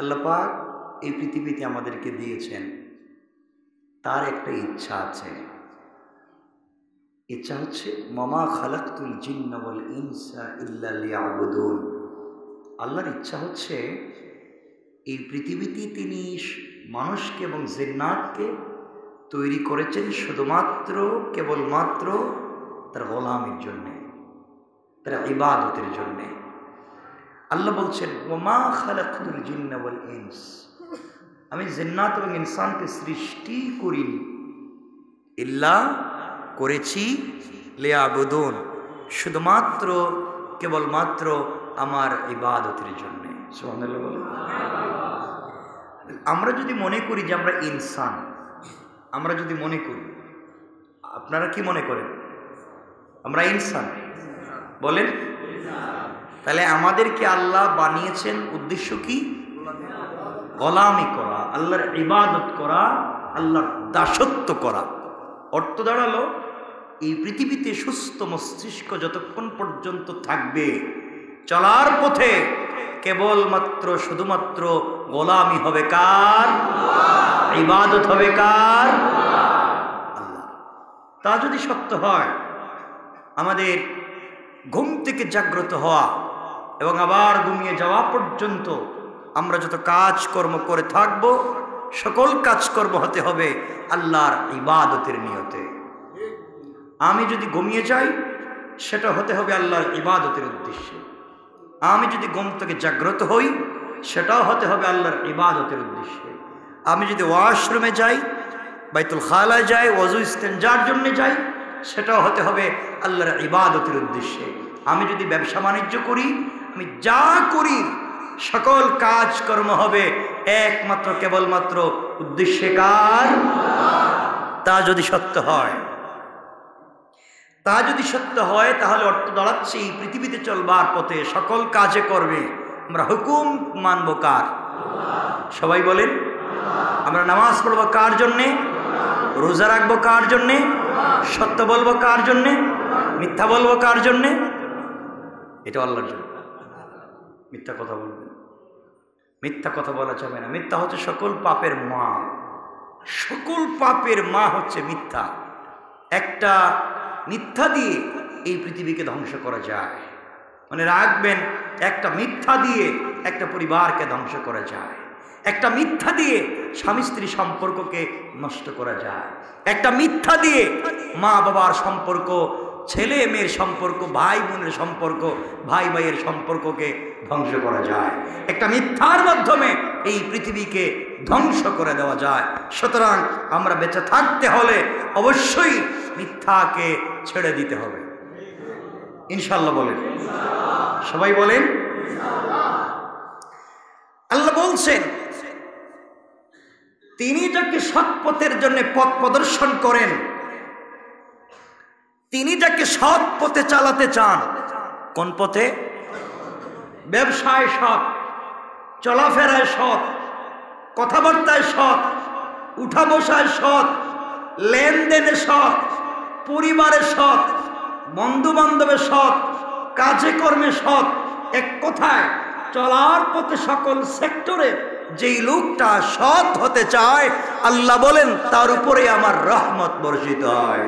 আল্লাহ পাক এই পৃথিবীতে আমাদেরকে দিয়েছেন, তার একটা ইচ্ছা আছে। ইচ্ছা হচ্ছে মামা খালাকতুল জিন্না ওয়াল ইনসা ইল্লা লিয়াবুদুন। আল্লাহর ইচ্ছা হচ্ছে এই পৃথিবীতে তিনি মানুষকে এবং জিন্নাতকে তৈরি করেছেন শুধুমাত্র কেবলমাত্র তার গোলামের জন্যে, তার ইবাদতের জন্যে। আল্লাহ বলছেন ওমা খালাকতুল জিন্না ওয়াল ইনস, আমি জিন্নাত এবং ইনসানকে সৃষ্টি করিনি, ইল্লা করেছি লিয়াবুদুন, শুধুমাত্র কেবলমাত্র আমার ইবাদতের জন্য। সুবহানাল্লাহ বলেন। আমরা যদি মনে করি যে আমরা ইনসান, আমরা যদি মনে করি, আপনারা কি মনে করেন আমরা ইনসান বলেন, তাহলে আমাদেরকে আল্লাহ বানিয়েছেন উদ্দেশ্য কি? গোলামি করা, আল্লাহর ইবাদত করা, আল্লাহর দাসত্ব করা। অর্থ দাঁড়ালো এই পৃথিবীতে সুস্থ মস্তিষ্ক যতক্ষণ পর্যন্ত থাকবে, চলার পথে কেবলমাত্র শুধুমাত্র গোলামি হবে কার? ইবাদত হবে কার? আল্লাহ। তা যদি সত্য হয়, আমাদের ঘুম থেকে জাগ্রত হওয়া এবং আবার ঘুমিয়ে যাওয়া পর্যন্ত আমরা যত কাজকর্ম করে থাকব, সকল কাজকর্ম হতে হবে আল্লাহর ইবাদতের নিয়তে। আমি যদি ঘুমিয়ে যাই, সেটা হতে হবে আল্লাহর ইবাদতের উদ্দেশ্যে। আমি যদি ঘুম থেকে জাগ্রত হই, সেটাও হতে হবে আল্লাহর ইবাদতের উদ্দেশ্যে। আমি যদি ওয়াশরুমে যাই, বাইতুল খালায় যাই, ওযু ইস্তেনজার জন্য যাই, সেটাও হতে হবে আল্লাহর ইবাদতের উদ্দেশ্যে। আমি যদি ব্যবসা বাণিজ্য করি, আমি যা করি সকল কাজকর্ম হবে একমাত্র কেবলমাত্র উদ্দেশ্যে কার? তা যদি সত্য হয়, তা যদি সত্য হয়, তাহলে অর্থ দাঁড়াচ্ছে এই পৃথিবীতে চলবার পথে সকল কাজে করবে আমরা হুকুম মানব কার? সবাই বলেন। আমরা নামাজ পড়বো কার জন্যে? রোজা রাখবো কার জন্যে? সত্য বলবো কার জন্যে? মিথ্যা বলবো কার জন্যে? এটা আল্লাহর জন্য। মিথ্যা কথা বলবেন, মিথ্যা কথা বলা যাবে না। মিথ্যা হচ্ছে সকল পাপের মা, সকল পাপের মা হচ্ছে মিথ্যা। একটা মিথ্যা দিয়ে এই পৃথিবীকে ধ্বংস করা যায়। মানে রাখবেন, একটা মিথ্যা দিয়ে একটা পরিবারকে ধ্বংস করা যায়। একটা মিথ্যা দিয়ে স্বামী স্ত্রী সম্পর্ককে নষ্ট করা যায়। একটা মিথ্যা দিয়ে মা বাবার সম্পর্ক, ছেলে মেয়ের সম্পর্ক, ভাই বোনের সম্পর্ক, ভাই ভাইয়ের সম্পর্ককে ধ্বংস করা যায়। একটা মিথ্যার মাধ্যমে এই পৃথিবীকে ধ্বংস করে দেওয়া যায়। সুতরাং আমরা বেঁচে থাকতে হলে অবশ্যই মিথ্যাকে ছেড়ে দিতে হবে। ইনশাআল্লাহ বলেন, সবাই বলেন। আল্লাহ বলছেন তিনি যাকে সৎ পথের জন্য পথ প্রদর্শন করেন, তিনি যাকে সৎ পথে চালাতে চান। কোন পথে? ব্যবসায় সৎ, চলাফেরায় সৎ, কথাবার্তায় সৎ, উঠা বসায় সৎ, লেনদেনে সৎ, পরিবারে সৎ, বন্ধু বান্ধবে সৎ, কাজে কর্মে সৎ। এক কথায় চলার পথে সকল সেক্টরে যেই লোকটা সৎ হতে চায়, আল্লাহ বলেন তার উপরে আমার রহমত বর্ষিত হয়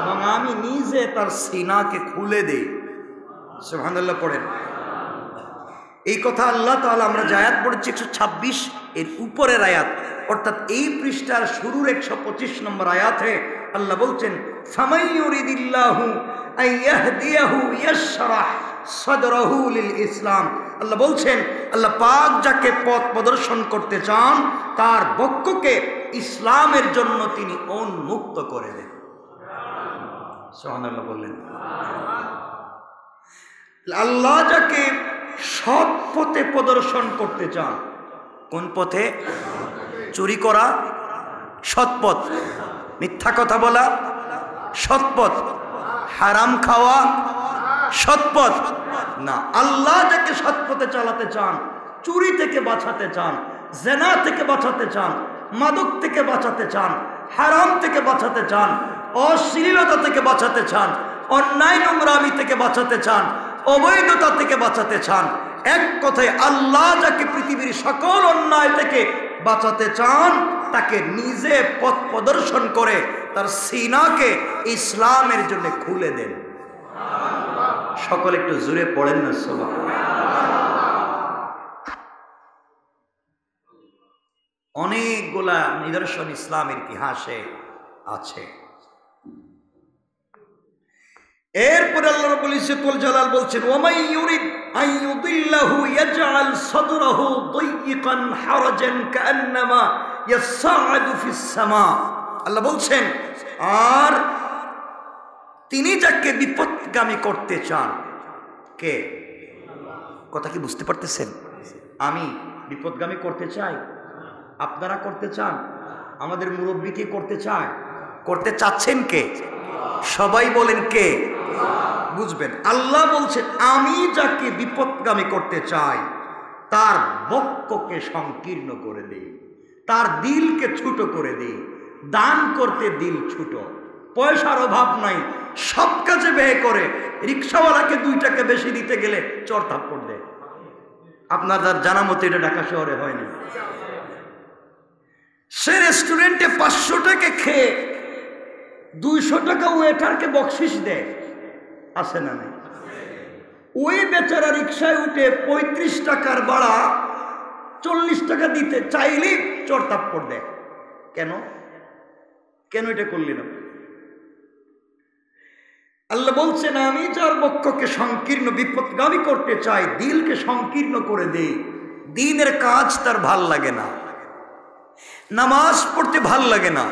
এবং আমি নিজে তার সিনাকে খুলে দেই। সুবহানাল্লাহ পড়েন। এই কথা আল্লাহ তাআলা, আমরা যে আয়াত পড়েছি 126 এর উপরের আয়াত, অর্থাৎ এই পৃষ্ঠার শুরুর 125 নম্বর আয়াতে আল্লাহ বলছেন ফামাই ইউরিদিল্লাহু আইয়াহদিয়াহু ইয়াশরাহ সাদরাহু লিল ইসলাম। আল্লাহ বলছেন আল্লাহ পাক যাকে পথ প্রদর্শন করতে চান, তার বক্ষকে ইসলামের জন্য তিনি উন্মুক্ত করে দেন। সুবহানাল্লাহ বললেন। আল্লাহ যাকে সৎ পথে প্রদর্শন করতে চান। কোন পথে? চুরি করা সৎ পথ, মিথ্যা কথা বলা সৎ পথ, হারাম খাওয়া সৎ পথ না। আল্লাহ যাকে সৎ পথে চালাতে চান, চুরি থেকে বাঁচাতে চান, জেনা থেকে বাঁচাতে চান, মাদক থেকে বাঁচাতে চান, হারাম থেকে বাঁচাতে চান, অশ্লীলতা থেকে বাঁচাতে চান, অন্যায় নোংরামি থেকে বাঁচাতে চান, অবৈধতা থেকে বাঁচাতে চান, এক কথায় আল্লাহ যাকে পৃথিবীর সকল অন্যায় থেকে বাঁচাতে চান তাকে নিজে পথ প্রদর্শন করে তার সিনাকে ইসলামের জন্য খুলে দেন। সকলে একটু জোরে পড়েন না সুবহানাল্লাহ। অনেকগুলা নিদর্শন ইসলামের ইতিহাসে আছে। এরপরে আল্লাহ রাব্বুল ইজ্জতুল জালাল বলছেন ওয়ামাই ইউরিদ আন ইউদিল্লাহু ইয়াজআল সাদরাহু দায়িকান হারাজান কাআন্নামা ইয়াসআদু ফিস সামা। আল্লাহ বলছেন আর তিনি যাকে বিপদগামী করতে চান, কে? কথা কি বুঝতে পারতেছেন? আমি বিপদগামী করতে চাই, আপনারা করতে চান, আমাদের মুরব্বী কি করতে চায়? করতে চাচ্ছেন কে? সবাই বলেন কে? বুঝবেন, আল্লাহ বলছেন আমি যাকে বিপদগামী করতে চাই তার বক্ষকে সংকীর্ণ করে দেই, তার দিলকে ছোট করে দেই। দান করতে দিল ছোট, পয়সার অভাব নাই, সব কাজে ব্যয় করে। রিক্সাওয়ালাকে 2 টাকা বেশি দিতে গেলে চর থাপ্পড় দেয়। আপনার জানা মতো এটা ঢাকা শহরে হয়নি। সে রেস্টুরেন্টে 500 টাকা খেয়ে 200 টাকা ওয়েটারকে বকশিস দেয়, আছে না নাই? ওই বেচারা রিক্সায় উঠে 35 টাকার ভাড়া 40 টাকা দিতে চাইলে চর থাপ্পড় দেয়। কেন? কেন এটা করলি না? আল্লাহ বলছেন আমি যার বক্ষকে সংকীর্ণ বিপদগামী করতে চাই, দিলকে সংকীর্ণ করে দেই। দিনের কাজ তার ভাল লাগে না, নামাজ পড়তে ভাল লাগে না,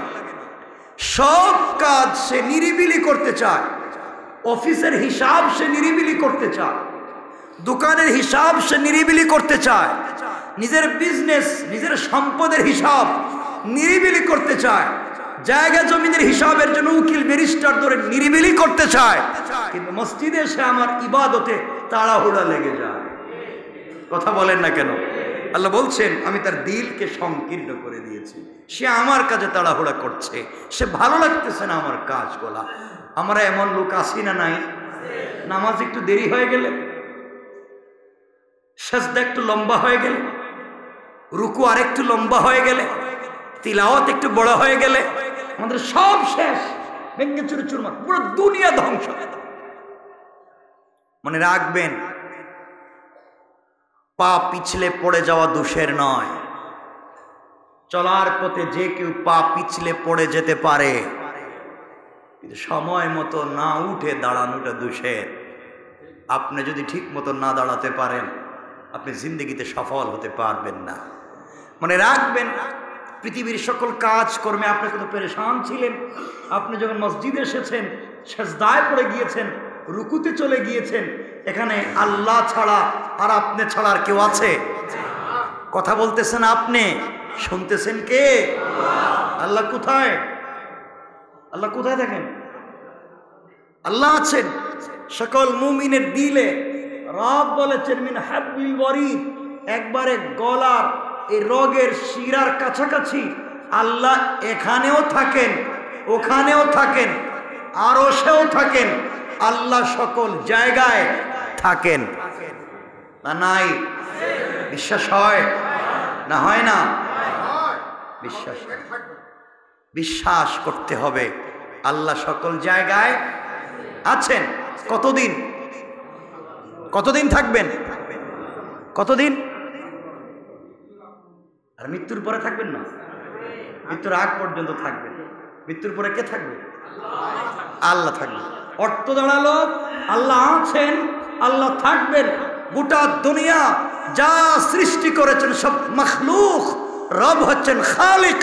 সব কাজ সে নিরিবিলি করতে চায়। অফিসের হিসাব সে নিরিবিলি করতে চায়, দোকানের হিসাব সে নিরিবিলি করতে চায়, নিজের বিজনেস নিজের সম্পদের হিসাব নিরিবিলি করতে চায়, জায়গা জমিনের হিসাবের জন্য উকিল ব্যারিস্টার ধরে নিরিবিলি করতে চায়। কিন্তু মসজিদে এসে আমার ইবাদতে তাড়াহুড়া লেগে যায়। কথা বলেন না কেন? আল্লাহ বলছেন আমি তার দিলকে সংকীর্ণ করে দিয়েছি, সে আমার কাজে তাড়াহুড়া করছে, সে ভালো লাগতেছে না আমার কাজগুলা। আমরা এমন লোক আছি না নাই? নামাজ একটু দেরি হয়ে গেলে, সাজদা একটু লম্বা হয়ে গেলে, রুকু আর একটু লম্বা হয়ে গেলে, তিলাওয়াত একটু বড় হয়ে গেলে আমাদের সব শেষ, ভেঙ্গে চুরে চুরমার, পুরো দুনিয়া ধ্বংস। মনে রাখবেন, পা পিছলে পড়ে যাওয়া দোষের নয়, চলার পথে যে কেউ পা পিছলে পড়ে যেতে পারে, কিন্তু সময় মতো না উঠে দাঁড়ানোটা দোষের। আপনি যদি ঠিক মতো না দাঁড়াতে পারেন আপনি জিন্দগিতে সফল হতে পারবেন না। মনে রাখবেন, পৃথিবীর সকল কাজ কর্মে আপনি কত পেরেশান ছিলেন। আপনি যখন মসজিদে এসেছেন, সেজদায় পড়ে গিয়েছেন, রুকুতে চলে গিয়েছেন, এখানে আল্লাহ ছাড়া আর আপনি ছাড়া আর কেউ আছে? কথা বলতেছেন আপনি, শুনতেছেন কে? আল্লাহ কোথায়? আল্লাহ কোথায় দেখেন? আল্লাহ আছেন সকল মুমিনের দিলে। রব বলেছেন মিন হাবলিল ওয়ারিদ, একবারে গলার এই রগের শিরার কাছাকাছি আল্লাহ এখানেও থাকেন, ওখানেও থাকেন, আরশেও থাকেন। আল্লাহ সকল জায়গায় থাকেন না? নাই? বিশ্বাস হয় না? হয় না? বিশ্বাস করতে হবে আল্লাহ সকল জায়গায় আছেন। কতদিন? কতদিন থাকবেন? কতদিন? আর মৃত্যুর পরে থাকবেন না? মৃত্যুর আগ পর্যন্ত থাকবেন। মৃত্যুর পরে কে থাকবে? আল্লাহ থাকবে। অর্থ দাঁড়ালো আল্লাহ আছেন, আল্লাহ থাকবেন। গোটা দুনিয়া যা সৃষ্টি করেছেন সব মখলুক, রব হচ্ছেন খালিক,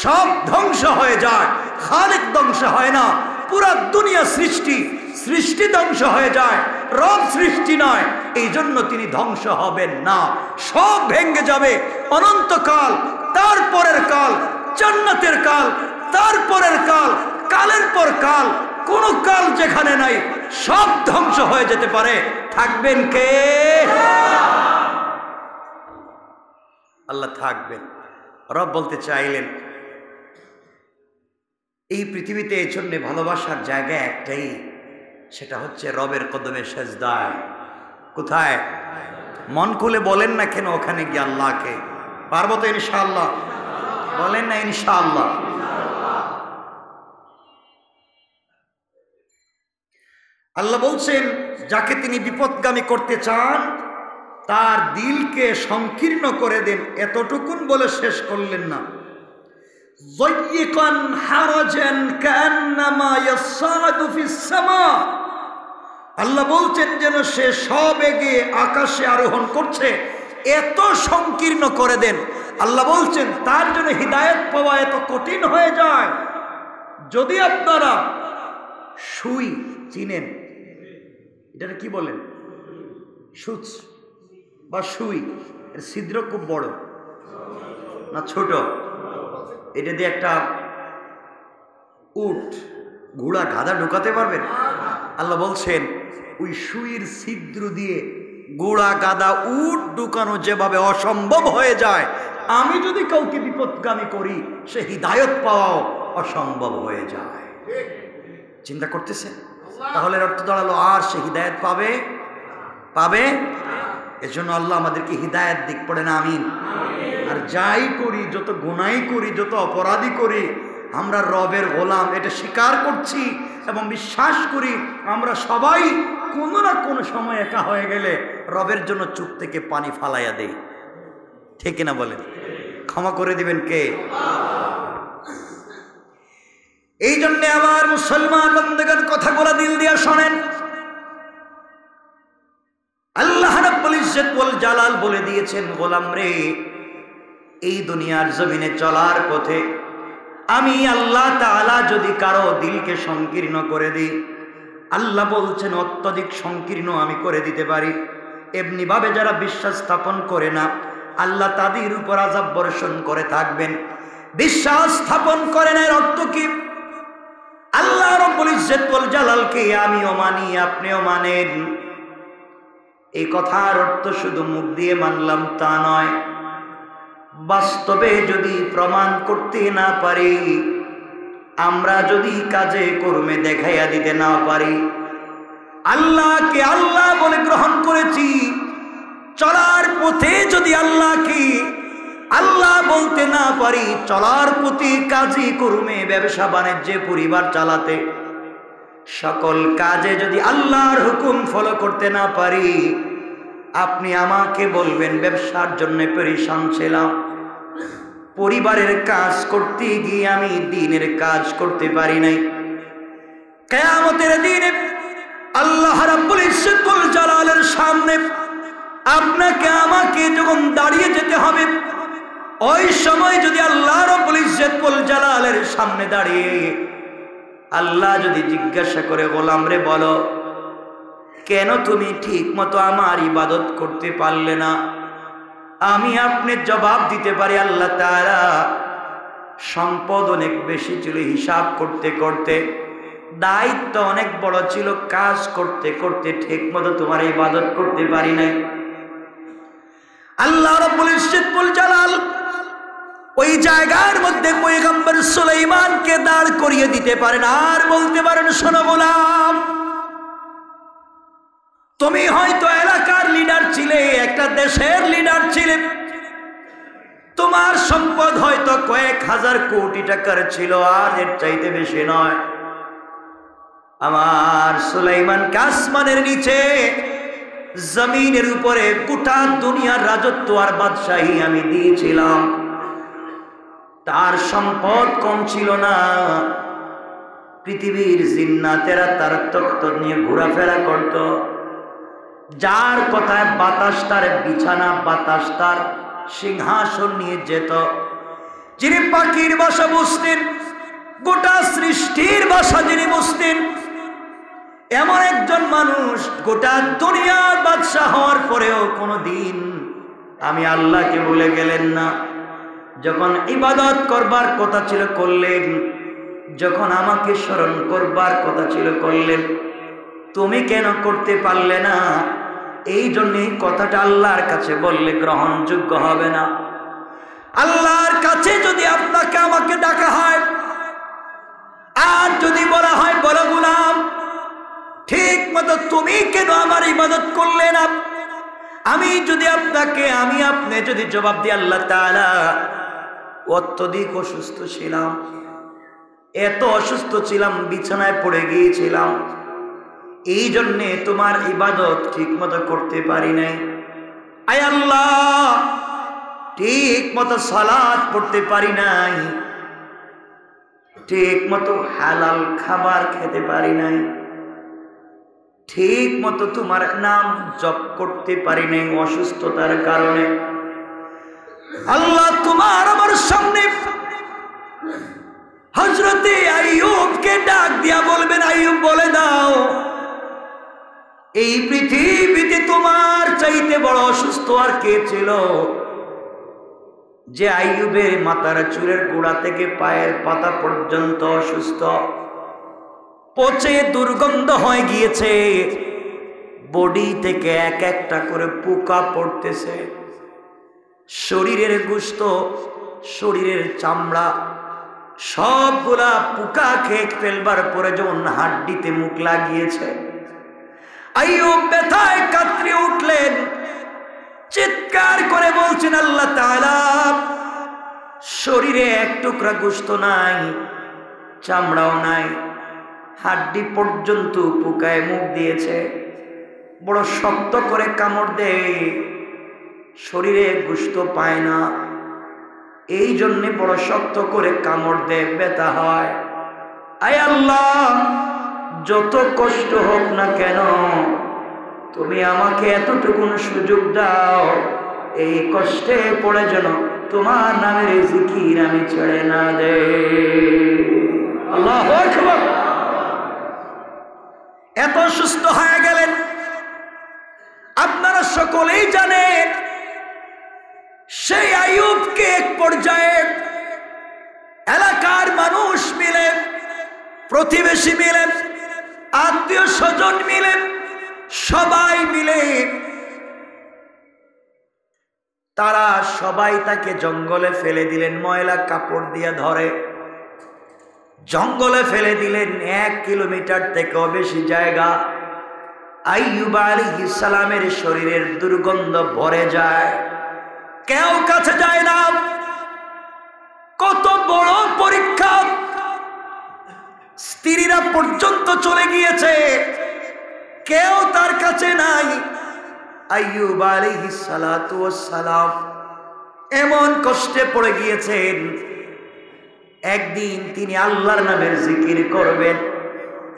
সব ধ্বংস হয়ে যায়, খালিক ধ্বংস হয় না। পুরা দুনিয়া সৃষ্টি, সৃষ্টি ধ্বংস হয়ে যায়, রব সৃষ্টি নয়, এই জন্য তিনি ধ্বংস হবেন না। সব ভেঙ্গে যাবে অনন্তকাল, তারপরের কাল জান্নাতের কাল, তারপরের কাল, কালের পর কাল, কোন কাল যেখানে নাই, সব ধ্বংস হয়ে যেতে পারে। থাকবেন কে? আল্লাহ থাকবেন। রব বলতে চাইলেন এই পৃথিবীতে এই জন্য ভালোবাসার জায়গা একটাই, সেটা হচ্ছে রবের কদমে সেজদায়। কোথায়? মন খুলে বলেন না কেন ওখানে গিয়ে আল্লাহকে? পারবো তো ইনশাআল্লাহ? বলেন না ইনশাআল্লাহ? আল্লাহ বলছেন যাকে তিনি বিপদগামী করতে চান তার দিলকে সংকীর্ণ করে দেন। এতটুকুন বলে শেষ করলেন না, যায়িকান হারাজান কান্নামা ইয়াসাদু ফিস সামা। আল্লাহ বলছেন যেন সে সবেগে আকাশে আরোহণ করছে, এত সংকীর্ণ করে দেন। আল্লাহ বলছেন তার জন্য হিদায়াত পাওয়া এত কঠিন হয়ে যায়। যদি আপনারা সুই চিনেন, এটা কি বলেন? সুচ বা সুই, এর ছিদ্র খুব বড় না ছোট? এটা দিয়ে একটা উট, ঘোড়া, গাধা ঢুকাতে পারবেন? আল্লাহ বলছেন ওই সুইয়ের ছিদ্র দিয়ে ঘোড়া, গাধা, উট ঢুকানো যেভাবে অসম্ভব হয়ে যায়, আমি যদি কাউকে বিপদগামী করি সে হিদায়ত পাওয়াও অসম্ভব হয়ে যায়। চিন্তা করতেছেন? তাহলে অর্থ দাঁড়ালো আর সে হিদায়ত পাবে? এজন্য আল্লাহ আমাদেরকে হিদায়ত দিক, পড়ে না আমিন। আর যাই করি, যত গুনাই করি, যত অপরাধী করি, আমরা রবের গোলাম, এটা স্বীকার করছি এবং বিশ্বাস করি আমরা সবাই কোনো না কোনো সময় একা হয়ে গেলে রবের জন্য চোখ থেকে পানি ফালাইয়া দেই। ঠিক না বলেন? ক্ষমা করে দিবেন কে? এই জন্য আমার মুসলমান বন্ধুগণ কথাগুলো দিল দিয়া শোনেন। আল্লাহ রাব্বুল ইজ্জত ওয়াল জালাল বলে দিয়েছেন, গোলাম রে, এই দুনিয়ার জমিনে চলার পথে আমি আল্লাহ তাআলা যদি কারো দিলকে সংকীর্ণ করে দিই, আল্লাহ বলছেন অত্যধিক সংকীর্ণ আমি করে দিতে পারি। এমনি ভাবে যারা বিশ্বাস স্থাপন করে না, আল্লাহ তাদের উপর আযাব বর্ষণ করে থাকবেন। বিশ্বাস স্থাপন করে না এর অর্থ কি? আল্লাহ রাব্বুল ইজ্জত ওয়াল জালালকে আমিও মানি, আপনিও মানেন। এই কথার অর্থ শুধু মুখ দিয়ে মানলাম তা নয়, বাস্তবে যদি প্রমাণ করতে না পারি, আমরা যদি কাজে কর্মে দেখাইয়া দিতে না পারি, আল্লাহকে আল্লাহ বলে গ্রহণ করেছি, চলার পথে যদি আল্লাহকে আল্লাহ বলতে না পারি, চলার পথে কাজে কর্মে, ব্যবসা বাণিজ্যে, পরিবার চালাতে, সকল কাজে যদি আল্লাহর হুকুম ফলো করতে না পারি, আপনি আমাকে বলবেন ব্যবসার জন্য পেরেশান ছিলাম, পরিবারের কাজ করতে গিয়ে আমি দ্বীনের কাজ করতে পারি নাই। কিয়ামতের দিনে আল্লাহ রাব্বুল ইজ্জত ওয়াল জালালের সামনে আপনাকে আমাকে যখন দাঁড়িয়ে যেতে হবে, ওই সময় যদি আল্লাহ রাব্বুল ইজ্জত ওয়াল জালালের সামনে দাঁড়িয়ে আল্লাহ যদি জিজ্ঞাসা করে, গোলাম রে বলো কেন তুমি ঠিক মতো আমার ইবাদত করতে পারলে না, আমি আপনি জবাব দিতে পারি, আল্লাহ তাআলা সম্পদ অনেক বেশি ছিল, হিসাব করতে করতে দায়িত্ব অনেক বড় ছিল, কাজ করতে করতে ঠিক মতো তোমার ইবাদত করতে পারি নাই। আল্লাহ রাব্বুল ইজ্জত ওয়াল জালাল ওই জায়গার মধ্যে পয়গম্বর সুলাইমানকে দাঁড় করিয়ে দিতে পারেন আর বলতে পারেন, শোনো গোলাম, তুমি হয়তো এলাকার লিডার ছিলে, একটা দেশের লিডার ছিলে, তোমার সম্পদ হয়তো কয়েক হাজার কোটি টাকার ছিল, আর এর চাইতে বেশি নয়। আমার সুলাইমানকে আসমানের নিচে, জমিনের উপরে গোটা দুনিয়ার রাজত্ব আর বাদশাহী আমি দিয়েছিলাম। তার সম্পদ কম ছিল না, পৃথিবীর জিন্নাতেরা তার তখ্ত নিয়ে ঘোরাফেরা করত, যার কথায় বাতাস তার বিছানা, বাতাস তার সিংহাসন নিয়ে যেত। যিনি পাখির ভাষা বুঝতেন, গোটা সৃষ্টির ভাষা যিনি বুঝতেন, এমন একজন মানুষ গোটা দুনিয়ার বাদশাহ হওয়ার পরেও কোনোদিন আমি আল্লাহকে ভুলে গেলেন না। যখন ইবাদত করবার কথা ছিল করলেন, যখন আমাকে স্মরণ করবার কথা ছিল করলেন। তুমি কেন করতে পারলে না? এই জন্যে কথাটা আল্লাহর কাছে বললে গ্রহণযোগ্য হবে না। আল্লাহর কাছে যদি আপনাকে আমাকে ডাকা হয় আর যদি বলা হয়, বলো গোলাম ঠিক মতো তুমি কেন আমার ইবাদত করলে না, আমি আপনি যদি জবাব দিই আল্লাহ তাআলা অত্যধিক অসুস্থ ছিলাম, এত অসুস্থ ছিলাম বিছানায় পড়ে গিয়েছিলাম, এই জন্যে তোমার ইবাদত ঠিক মতো করতে পারি নাই। আয় আল্লাহ, ঠিক মতো সালাত পড়তে পারি নাই, ঠিক মতো হালাল খাবার খেতে পারি নাই, ঠিক মতো তোমার নাম জপ করতে পারি নাই অসুস্থতার কারণে। আল্লাহ তোমার আমার সামনে হযরতে আইয়ুবকে ডাক দিয়া বলবেন, আইয়ুব বলে দাও, এই পৃথিবীতে তোমার চাইতে বড় অসুস্থ আর কে ছিল, যে আইয়ুবের মাথার চুলের গোড়া থেকে পায়ের পাতা পর্যন্ত অসুস্থ, পচে দুর্গন্ধ হয়ে গিয়েছে, বডি থেকে এক একটা করে পোকা পড়তেছে, শরীরের গোশত, শরীরের চামড়া সবগুলা পোকা খেয়ে ফেলবার পরে যখন হাড্ডিতে মুখ লাগিয়েছে, আইয়ুব ব্যথায় কাতরে উঠলেন, চিৎকার করে বলছেন, আল্লাহ তাআলা, শরীরে এক টুকরা গোশত নাই, চামড়াও নাই, হাড্ডি পর্যন্ত পোকায় মুখ দিয়েছে, বড় শক্ত করে কামড় দেয়, শরীরে গোশত পায় না, এই জন্যে বড় শক্ত করে কামড় দেয়, ব্যথা হয়। আয় আল্লাহ, যত কষ্ট হোক না কেন তুমি আমাকে এতটুকুন সুযোগ দাও, এই কষ্টে পড়ে যেন তোমার নামের জিকির আমি ছেড়ে না দে। আল্লাহু আকবার। এত সুস্থ হয়ে গেলেন। আপনারা সকলেই জানেন সেই আইয়ুবকে এক পর্যায়ে এলাকার মানুষ মিলে, প্রতিবেশী মিলে, আত্মীয় স্বজন মিলে, সবাই মিলে তারা সবাই তাকে জঙ্গলে ফেলে দিলেন, ময়লা কাপড় দিয়ে ধরে জঙ্গলে ফেলে দিলেন। 1 কিলোমিটার থেকেও বেশি জায়গা আইয়ুব আলাইহিস সালামের শরীরের দুর্গন্ধ ভরে যায়, কেউ কাছে যায় না। কত বড় পরীক্ষা, স্ত্রীরা পর্যন্ত চলে গিয়েছে, কেউ তার কাছে নাই। আইয়ুব আলাইহিস সালাতু ওয়াস সালাম এমন কষ্টে পড়ে গিয়েছেন, একদিন তিনি আল্লাহর নামের জিকির করবেন,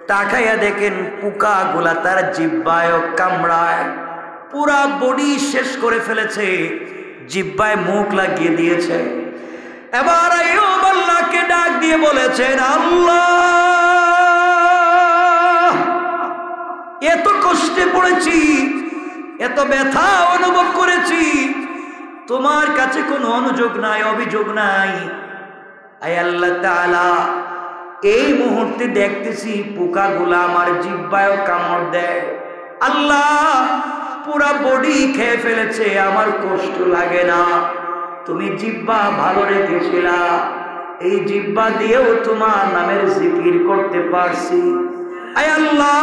তাকাইয়া দেখেন পোকাগুলা তার জিহ্বায় কামড়ায়, পুরা বডি শেষ করে ফেলেছে, জিহ্বায় মুখ লাগিয়ে দিয়েছে। এবার আইয়ুব আল্লাহকে ডাক দিয়ে বলেছেন, আল্লাহ, এত কষ্টে পড়েছি, এত ব্যথা অনুভব করেছি, তোমার কাছে কোনো অনুযোগ নাই, অভিযোগ নাই। আয় আল্লাহ তাআলা, এই মুহূর্তে দেখতেছি পোকাগুলা আমার জিহ্বায় কামড় দেয়, আল্লাহ পুরা বডি খেয়ে ফেলেছে, আমার কষ্ট লাগে না, তুমি জিহ্বা ভালো রেখেছিলা, এই জিহ্বা দিয়েও তোমার নামের জিকির করতে পারছি। আয় আল্লাহ,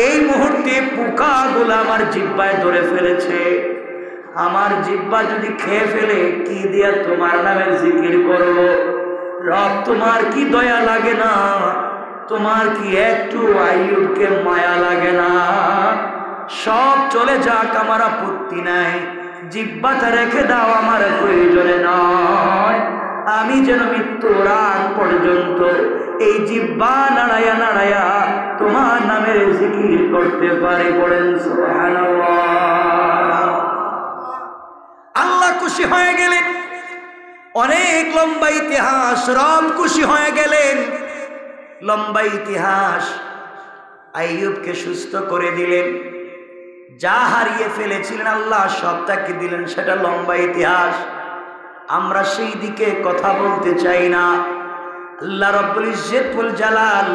এই মুহূর্তে পোকাগুলা আমার জিহ্বায় ধরে ফেলেছে, আমার জিহ্বা যদি খেয়ে ফেলে কি দিয়া তোমার নামের জিকির করব? রব, তোমার কি দয়া লাগে না? তোমার কি একটু আইয়ুবকে মায়া লাগে না? সব চলে যাক, আমার আপত্তি নাই, জিহ্বাটা রেখে দাও, আমার প্রয়োজনে নয়, আমি যেন মৃত্যুর আগ পর্যন্ত এই জিহ্বা নাড়াইয়া নাড়াইয়া তোমার নামের জিকির করতে পারি। বলেন সুবহানাল্লাহ। আল্লাহ খুশি হয়ে গেলেন, অনেক লম্বা ইতিহাস, রব খুশি হয়ে গেলেন, লম্বা ইতিহাস। আইয়ুবকে সুস্থ করে দিলেন, যা হারিয়ে ফেলেছিলেন আল্লাহ সব তাকে দিলেন, সেটা লম্বা ইতিহাস, আমরা সেই দিকে কথা বলতে চাই না। আল্লাহ রাব্বুল ইজ্জত ওয়াল জালাল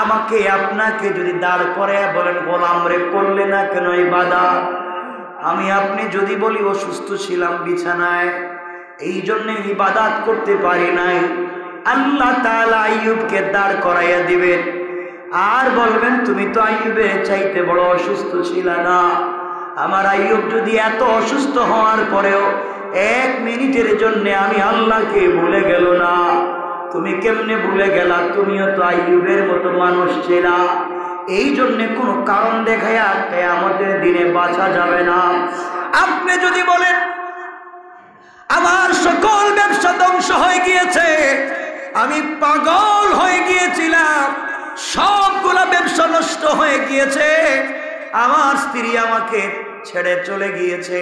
আমাকে আপনাকে যদি দাঁড় করে বলেন, গোলাম রে করলে না কেন ইবাদত, আমি আপনি যদি বলি অসুস্থ ছিলাম বিছানায়, এই জন্য ইবাদত করতে পারি নাই, আল্লাহ তাআলা আইয়ুবকে দাঁড় করাইয়া দিবেন, আর বলবেন তুমি তো আইয়ুবের চাইতে বড় অসুস্থ ছিল না, আমার আইয়ুব যদি এত অসুস্থ হওয়ার পরেও 1 মিনিটের জন্য আমি আল্লাহকে ভুলে গেল না। তুমি কেমনে ভুলে গেলা? তুমিও তো আইয়ুবের মতো মানুষ ছিলা। এই জন্য কোনো কারণ দেখায়া কিয়ামতের দিনে বাঁচা যাবে না। আপনি যদি বলেন আমার সকল ব্যবসা ধ্বংস হয়ে গিয়েছে, আমি পাগল হয়ে গিয়েছিলাম, সবগুলা ব্যবসা নষ্ট হয়ে গিয়েছে, আমার স্ত্রী আমাকে ছেড়ে চলে গিয়েছে,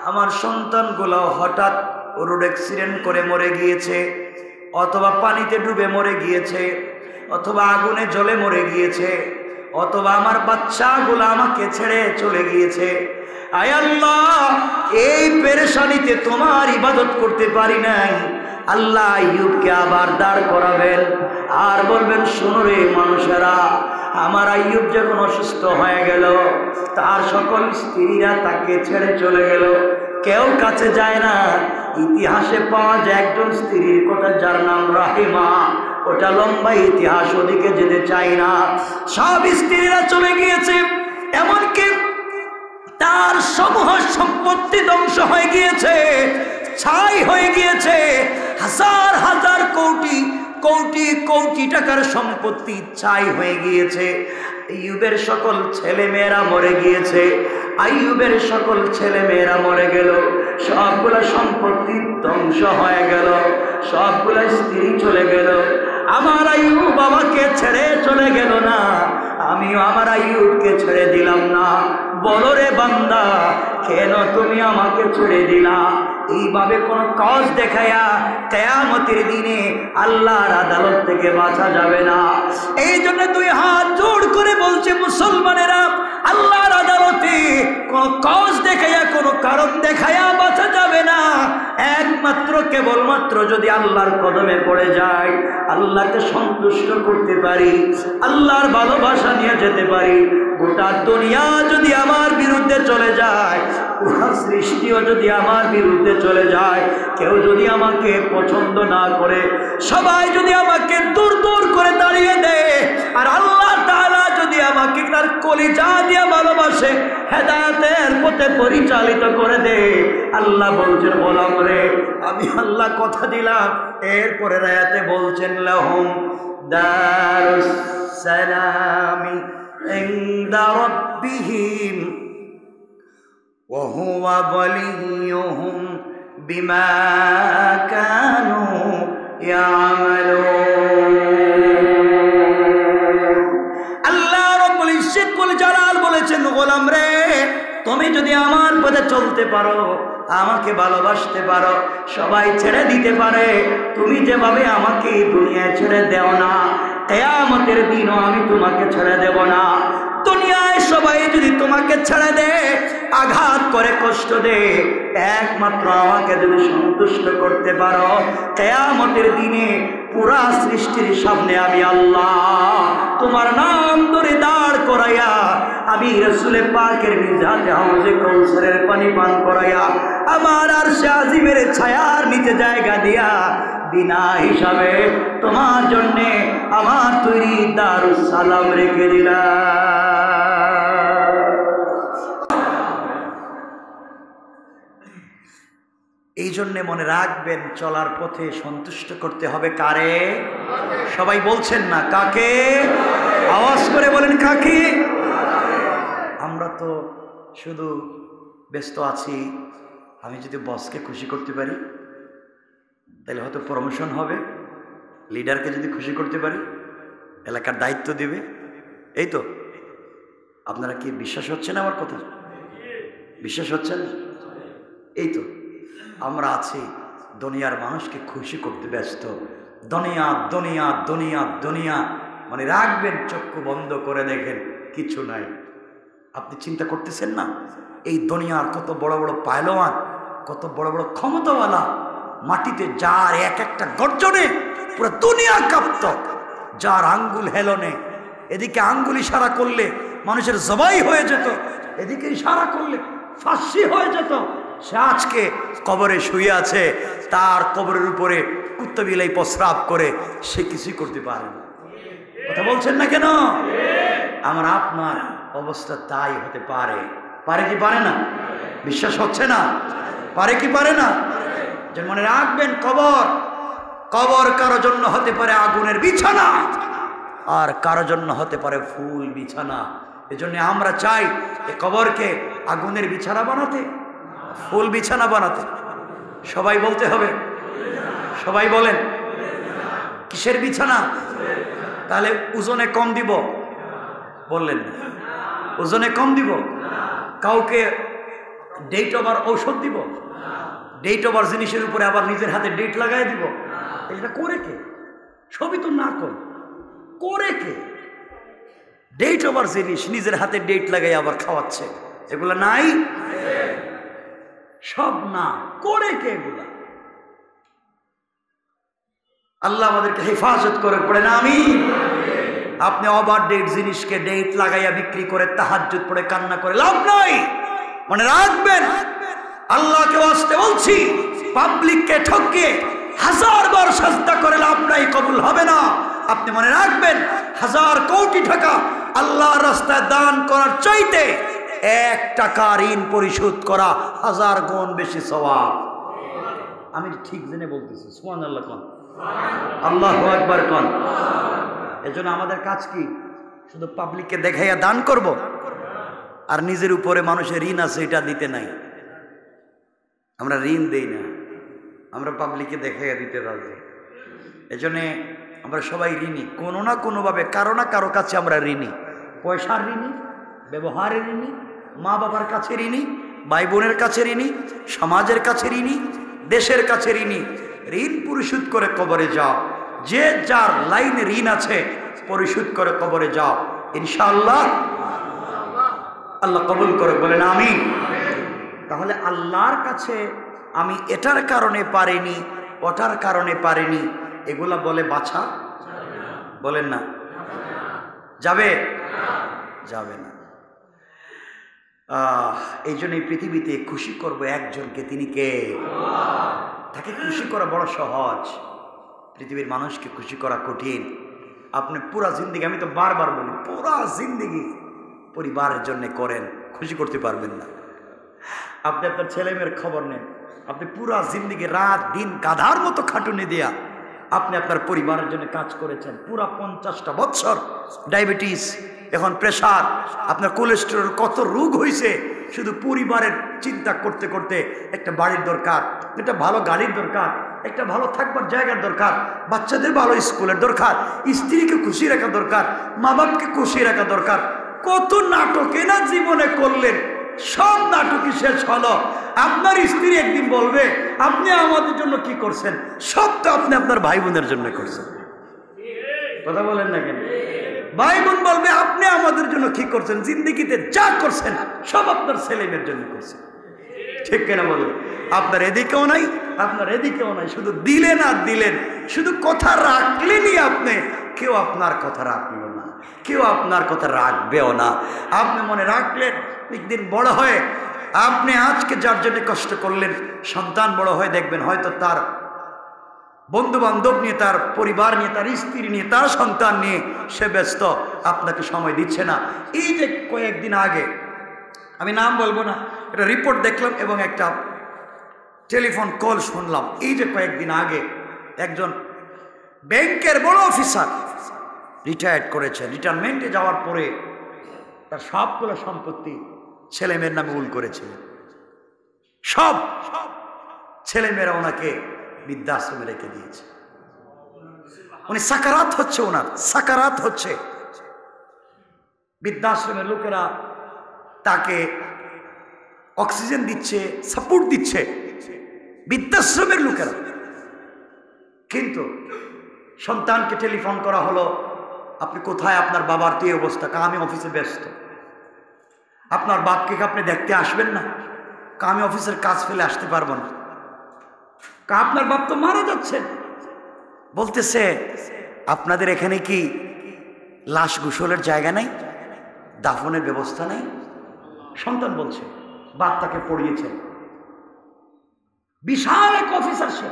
আমার সন্তানগুলো হঠাৎ রোড অ্যাক্সিডেন্ট করে মরে গিয়েছে, অথবা পানিতে ডুবে মরে গিয়েছে, অথবা আগুনে জ্বলে মরে গিয়েছে, অথবা আমার বাচ্চাগুলো আমাকে ছেড়ে চলে গিয়েছে, আয় আল্লাহ এই পেরেশানিতে তোমার ইবাদত করতে পারি নাই। আল্লাহ আইয়ুবকে আবার দাঁড় করাবেন আর বলবেন, শোনো রে মানুষেরা, আমার আইয়ুব যখন অসুস্থ হয়ে গেল, তার সকল স্ত্রীরা তাকে ছেড়ে চলে গেল, কেউ কাছে যায় না। ইতিহাসে পাওয়া যায় একজন স্ত্রীর কথা, যার নাম রাহিমা। ওটা লম্বা ইতিহাস, ওদিকে যেতে চাই না। সব স্ত্রীরা চলে গিয়েছে, এমনকি তার সমূহ সম্পত্তি ধ্বংস হয়ে গিয়েছে, ছাই হয়ে গিয়েছে। হাজার হাজার কোটি কোটি কোটি টাকার সম্পত্তি ছাই হয়ে গিয়েছে। আইয়ুবের সকল ছেলে মেয়েরা মরে গিয়েছে, আইয়ুবের সকল ছেলে মেয়েরা মরে গেল, সবগুলা সম্পত্তি ধ্বংস হয়ে গেল, সবগুলা স্ত্রী চলে গেল। আমার আইয়ুব বাবাকে ছেড়ে চলে গেল না, আমিও আমার আইয়ুবকে ছেড়ে দিলাম না। বলো রে বান্দা, কেন তুমি আমাকে ছেড়ে দিলা? এইভাবে কোন কাজ দেখায়া কিয়ামতের দিনে আল্লাহর আদালত থেকে বাঁচা যাবে না। এই জন্য 2 হাত জোড় করে বলছে মুসলমানেরা, আল্লাহর আদালতে কোন কাজ দেখায়া, কোন কারণ দেখায়া বাঁচা যাবে না। একমাত্র কেবলমাত্র যদি আল্লাহর কদমে পড়ে যায়, আল্লাহকে সন্তুষ্ট করতে পারি, আল্লাহর ভালোবাসা নিয়ে যেতে পারি। গোটা দুনিয়া যদি আমার বিরুদ্ধে চলে যায়, পুরো সৃষ্টিও যদি আমার বিরুদ্ধে চলে যায়, কেউ যদি আমাকে পছন্দ না করে, সবাই যদি আমাকে দূর দূর করে তাড়িয়ে দেয়, আর আল্লাহ তাআলা যদি আমাকে তার কলিজা দিয়ে ভালোবাসে, হেদায়েতের পথে পরিচালিত করে দেয়, আল্লাহ বলছেন, গোলাম রে, আমি আল্লাহ কথা দিলাম। এরপরে আয়াতে বলছেন, লাহুম দারুস সালামি ইনদা রাব্বিহিম ওয়া হুয়া ওয়ালিয়ুহুম বিমা কানু ইয়ামালুন। আল্লাহ রাব্বুল ইজ্জতুল জালাল বলেছেন, গোলাম রে, তুমি যদি আমার পথে চলতে পারো, আমাকে ভালোবাসতে পারো, সবাই ছেড়ে দিতে পারে, তুমি যেভাবে আমাকে দুনিয়ায় ছেড়ে দেও না, কিয়ামতের দিনও আমি তোমাকে ছেড়ে দেব না। দুনিয়ায় সবাই যদি তোমাকে ছেড়ে দেয়, আঘাত করে, কষ্ট দেয়, একমাত্র আমাকে যদি সন্তুষ্ট করতে পারো, কিয়ামতের দিনে পুরা সৃষ্টির সামনে আমি আল্লাহ তোমার নাম ধরে দাঁড় করাইয়া, আমি রাসূলে পাকের মিজাজে হাউজে কাউসারের পানি পান করাইয়া, আমার আরশে আজিমের ছায়ার নিচে জায়গা দিয়া, বিনা হিসাবে তোমার জন্যে আমার তৈরি দারুস সালাম রেখে দিলাম। এই জন্যে মনে রাখবেন, চলার পথে সন্তুষ্ট করতে হবে কারে? সবাই বলছেন না, কাকে? আওয়াজ করে বলেন, কাকে? আমরা তো শুধু ব্যস্ত আছি, আমি যদি বসকে খুশি করতে পারি তাহলে হয়তো প্রমোশন হবে, লিডারকে যদি খুশি করতে পারি এলাকার দায়িত্ব দিবে, এই তো। আপনারা কি বিশ্বাস হচ্ছে না আমার কথা? বিশ্বাস হচ্ছে না? এই তো আমরা আছি দুনিয়ার মানুষকে খুশি করতে ব্যস্ত। দুনিয়া দুনিয়া দুনিয়া দুনিয়া, মানে রাখবেন, চক্ষু বন্ধ করে দেখেন কিছু নাই। আপনি চিন্তা করতেছেন না, এই দুনিয়ার কত বড় বড় পায়লোয়ান, কত বড় বড় ক্ষমতাওয়ালা, মাটিতে যার এক একটা গর্জনে পুরো দুনিয়া কাঁপত, যার আঙ্গুল হেলনে, এদিকে আঙ্গুল ইশারা করলে মানুষের জবাই হয়ে যেত, এদিকে ইশারা করলে ফাঁসি হয়ে যেত। সে আজকে কবরে শুয়ে আছে, তার কবরের উপরে কুত্তা বিলাই প্রস্রাব করে, সে কিছুই করতে পারে না। কথা বলছেন না কেন? আমার আপনার অবস্থা তাই হতে পারে। পারে কি পারে না? বিশ্বাস হচ্ছে না? পারে কি পারে না? যে মনে রাখবেন, কবর কবর কারো জন্য হতে পারে আগুনের বিছানা, আর কারো জন্য হতে পারে ফুল বিছানা। এজন্য আমরা চাই এই কবরকে আগুনের বিছানা বানাতে, ফুল বিছানা বানাতে। সবাই বলতে হবে, সবাই বলেন। কিসের বিছানা? তাহলে ওজনে কম দিব? বললেন না। ওজনে কম দিব? কাউকে ডেট ওভার ঔষধ দিব? ডেট ওভার জিনিসের উপরে আবার নিজের হাতে ডেট লাগাই দিব? এটা করে কে? সবই তো না করে কে? ডেট ওভার জিনিস নিজের হাতে ডেট লাগাই আবার খাওয়াচ্ছে, এগুলা নাই? সব না, করে কে এগুলা? আল্লাহ আমাদেরকে হেফাজত করে, পড়ে না আমিন। আপনি ওভার ডেট জিনিসকে ডেট লাগাইয়া বিক্রি করে তাহাজ্জুদ পড়ে কান্না করে লাভ নাই। মনে রাখবেন, আল্লাহকে ওয়াস্তে বলছি, পাবলিককে ঠকিয়ে 1000 বার সাজদা করে লাভ নাই, কবুল হবে না। আপনি মনে রাখবেন, 1000 কোটি টাকা আল্লাহর রাস্তায় দান করার চাইতে 1 টাকা ঋণ পরিশোধ করা 1000 গুণ বেশি সওয়াব। আমি ঠিক জেনে বলতেছি, সুবহানাল্লাহ কোন, আল্লাহু আকবার কোন। এজন্য আমাদের কাজ কি? শুধু পাবলিককে দেখাইয়া দান করব, আর নিজের উপরে মানুষের ঋণ আছে এটা দিতে নাই। আমরা ঋণ দেই না, আমরা পাবলিককে দেখাইয়া দিতে রাজি। এজন্যে আমরা সবাই ঋণী, কোনো না কোনোভাবে কারো না কারো কাছে আমরা ঋণী। পয়সার ঋণী, ব্যবহারের ঋণী, মা বাবার কাছে ঋণী, ভাই বোনের কাছে ঋণী, সমাজের কাছে ঋণী, দেশের কাছে ঋণী। ঋণ পরিশোধ করে কবরে যাও। যে যার লাইনে ঋণ আছে পরিশোধ করে কবরে যাও, ইনশাআল্লাহ আল্লাহ কবুল করে, বলেন আমিন। তাহলে আল্লাহর কাছে আমি এটার কারণে পারিনি, ওটার কারণে পারিনি, এগুলা বলে বাছা বলেন না, যাবে? যাবে না। এই জন্য এই পৃথিবীতে খুশি করবো একজনকে, তিনি কে? তাকে খুশি করা বড় সহজ, পৃথিবীর মানুষকে খুশি করা কঠিন। আপনি পুরা জিন্দেগি, আমি তো বারবার বলি, পুরা জিন্দেগি পরিবারের জন্য করেন, খুশি করতে পারবেন না। আপনি আপনার ছেলেমেয়ের খবর নেন, আপনি পুরা জিন্দেগি রাত দিন গাধার মতো খাটুনি দিয়া আপনি আপনার পরিবারের জন্য কাজ করেছেন। পুরা 50টা বছর ডায়াবেটিস, এখন প্রেশার, আপনার কোলেস্টেরল, কত রোগ হয়েছে, শুধু পরিবারের চিন্তা করতে করতে। একটা বাড়ির দরকার, একটা ভালো গাড়ির দরকার, একটা ভালো থাকবার জায়গার দরকার, বাচ্চাদের ভালো স্কুলের দরকার, স্ত্রীকে খুশি রাখা দরকার, মা বাপকে খুশি রাখা দরকার। কত নাটকে না জীবনে করলেন, সব নাটকই শেষ হলো। আপনার স্ত্রী একদিন বলবে, আপনি আমাদের জন্য কি করছেন? সব তো আপনি আপনার ভাই বোনের জন্য করছেন। কথা বলেন না কেন? ভাই বোন বলবে, আপনি আমাদের জন্য কি করছেন? জিন্দেগিতে যা করছেন সব আপনার ছেলেমেয়ের জন্য করছেন। ঠিক কেনা বলেন? আপনার এদিকেও নাই, আপনার এদিকেও নাই, শুধু দিলেন আর দিলেন, শুধু কথা রাখলেনই আপনি। কেউ আপনার কথা রাখলো না, কেউ আপনার কথা রাখবেও না। আপনি মনে রাখলেন, একদিন বড় হয়ে আপনি আজকে যার জন্য কষ্ট করলেন, সন্তান বড় হয়ে দেখবেন হয়তো তার বন্ধু বান্ধব নিয়ে, তার পরিবার নিয়ে, তার স্ত্রী নিয়ে, তার সন্তান নিয়ে সে ব্যস্ত, আপনাকে সময় দিচ্ছে না। এই যে কয়েকদিন আগে, আমি নাম বলবো না, একটা রিপোর্ট দেখলাম এবং একটা টেলিফোন কল শুনলাম। এই যে কয়েকদিন আগে একজন ব্যাংকের বড় অফিসার রিটায়ার্ড করেছে। রিটায়ারমেন্টে যাওয়ার পরে তার সবগুলো সম্পত্তি ছেলেমেয়ের নামে উল করেছিলেন। সব ছেলেমেয়েরা ওনাকে বৃদ্ধাশ্রমে রেখে দিয়েছে। উনি সাকারাত হচ্ছে, ওনার সাকারাত হচ্ছে। বৃদ্ধাশ্রমের লোকেরা তাকে অক্সিজেন দিচ্ছে, সাপোর্ট দিচ্ছে, বৃদ্ধাশ্রমের লোকেরা। কিন্তু সন্তানকে টেলিফোন করা হলো, আপনি কোথায়? আপনার বাবার তো এই অবস্থা। আমি অফিসে ব্যস্ত। আপনার বাপকে আপনি দেখতে আসবেন না? আমি অফিসের কাজ ফেলে আসতে পারবো না। আপনার বাপ তো মারা যাচ্ছেন। বলতেছে, আপনাদের এখানে কি লাশ গোসলের জায়গা নেই, দাফনের ব্যবস্থা নেই? সন্তান বলছে, বাপ তাকে পড়িয়েছেন। বিশাল এক অফিসার, সে